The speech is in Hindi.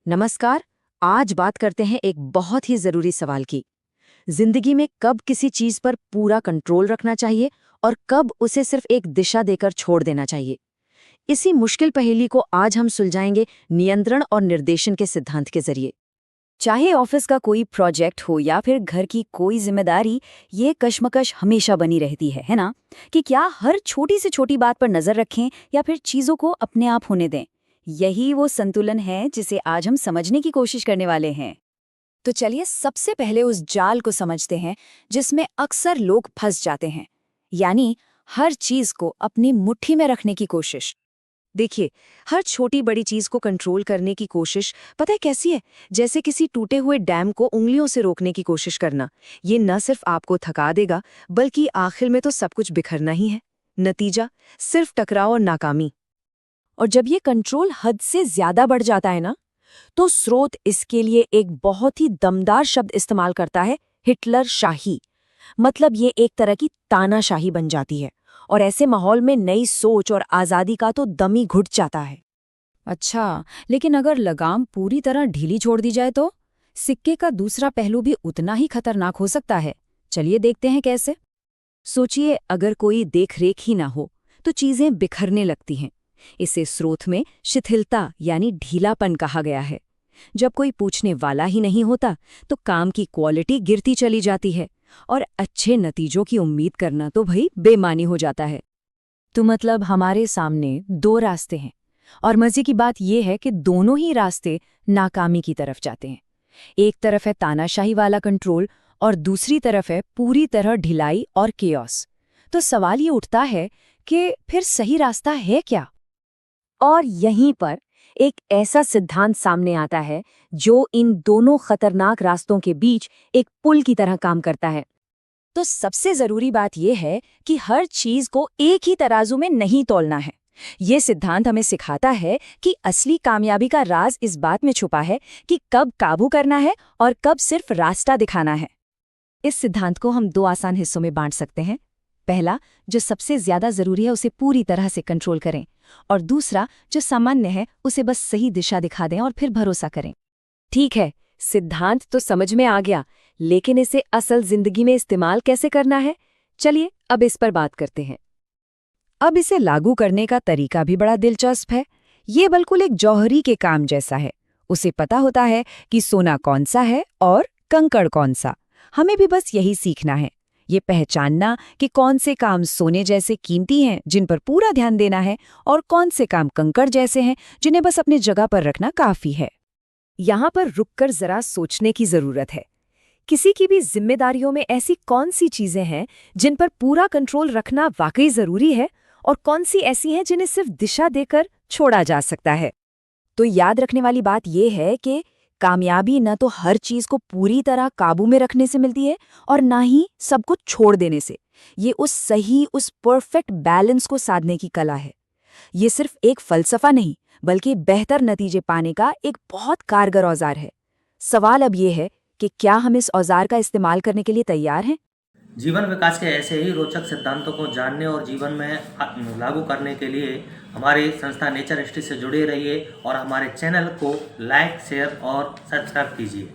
नमस्कार। आज बात करते हैं एक बहुत ही जरूरी सवाल की। जिंदगी में कब किसी चीज पर पूरा कंट्रोल रखना चाहिए और कब उसे सिर्फ एक दिशा देकर छोड़ देना चाहिए। इसी मुश्किल पहेली को आज हम सुलझाएंगे नियंत्रण और निर्देशन के सिद्धांत के जरिए। चाहे ऑफिस का कोई प्रोजेक्ट हो या फिर घर की कोई जिम्मेदारी, ये कश्मकश हमेशा बनी रहती है ना? कि क्या हर छोटी से छोटी बात पर नजर रखें या फिर चीजों को अपने आप होने दें। यही वो संतुलन है जिसे आज हम समझने की कोशिश करने वाले हैं। तो चलिए सबसे पहले उस जाल को समझते हैं जिसमें अक्सर लोग फंस जाते हैं, यानी हर चीज को अपनी मुट्ठी में रखने की कोशिश। देखिए, हर छोटी बड़ी चीज को कंट्रोल करने की कोशिश पता है कैसी है? जैसे किसी टूटे हुए डैम को उंगलियों से रोकने की कोशिश करना। ये न सिर्फ आपको थका देगा, बल्कि आखिर में तो सब कुछ बिखरना ही है। नतीजा सिर्फ टकराव और नाकामी। और जब ये कंट्रोल हद से ज्यादा बढ़ जाता है ना, तो स्रोत इसके लिए एक बहुत ही दमदार शब्द इस्तेमाल करता है, हिटलर शाही। मतलब ये एक तरह की तानाशाही बन जाती है और ऐसे माहौल में नई सोच और आजादी का तो दम ही घुट जाता है। अच्छा, लेकिन अगर लगाम पूरी तरह ढीली छोड़ दी जाए तो सिक्के का दूसरा पहलू भी उतना ही खतरनाक हो सकता है। चलिए देखते हैं कैसे। सोचिए, अगर कोई देखरेख ही ना हो तो चीजें बिखरने लगती हैं। इसे स्रोत में शिथिलता यानी ढीलापन कहा गया है। जब कोई पूछने वाला ही नहीं होता तो काम की क्वालिटी गिरती चली जाती है और अच्छे नतीजों की उम्मीद करना तो भाई बेमानी हो जाता है। तो मतलब हमारे सामने दो रास्ते हैं और मजे की बात यह है कि दोनों ही रास्ते नाकामी की तरफ जाते हैं। एक तरफ है तानाशाही वाला कंट्रोल और दूसरी तरफ है पूरी तरह ढिलाई और केओस। तो सवाल ये उठता है कि फिर सही रास्ता है क्या? और यहीं पर एक ऐसा सिद्धांत सामने आता है जो इन दोनों खतरनाक रास्तों के बीच एक पुल की तरह काम करता है। तो सबसे जरूरी बात यह है कि हर चीज को एक ही तराजू में नहीं तौलना है। ये सिद्धांत हमें सिखाता है कि असली कामयाबी का राज इस बात में छुपा है कि कब काबू करना है और कब सिर्फ रास्ता दिखाना है। इस सिद्धांत को हम दो आसान हिस्सों में बांट सकते हैं। पहला, जो सबसे ज्यादा जरूरी है उसे पूरी तरह से कंट्रोल करें, और दूसरा, जो सामान्य है उसे बस सही दिशा दिखा दें और फिर भरोसा करें। ठीक है, सिद्धांत तो समझ में आ गया, लेकिन इसे असल जिंदगी में इस्तेमाल कैसे करना है? चलिए अब इस पर बात करते हैं। अब इसे लागू करने का तरीका भी बड़ा दिलचस्प है। ये बिल्कुल एक जौहरी के काम जैसा है। उसे पता होता है कि सोना कौन सा है और कंकड़ कौन सा। हमें भी बस यही सीखना है, ये पहचानना कि कौन से काम सोने जैसे कीमती हैं जिन पर पूरा ध्यान देना है और कौन से काम कंकड़ जैसे हैं जिन्हें बस अपनी जगह पर रखना काफी है। यहाँ पर रुककर जरा सोचने की जरूरत है। किसी की भी जिम्मेदारियों में ऐसी कौन सी चीजें हैं जिन पर पूरा कंट्रोल रखना वाकई जरूरी है और कौन सी ऐसी हैं जिन्हें सिर्फ दिशा देकर छोड़ा जा सकता है? तो याद रखने वाली बात यह है कि कामयाबी न तो हर चीज को पूरी तरह काबू में रखने से मिलती है और ना ही सब कुछ छोड़ देने से। ये उस परफेक्ट बैलेंस को साधने की कला है। ये सिर्फ एक फलसफा नहीं, बल्कि बेहतर नतीजे पाने का एक बहुत कारगर औजार है। सवाल अब ये है कि क्या हम इस औजार का इस्तेमाल करने के लिए तैयार हैं? जीवन विकास के ऐसे ही रोचक सिद्धांतों को जानने और जीवन में लागू करने के लिए हमारी संस्था नेचर हिस्ट्री से जुड़े रहिए और हमारे चैनल को लाइक, शेयर और सब्सक्राइब कीजिए।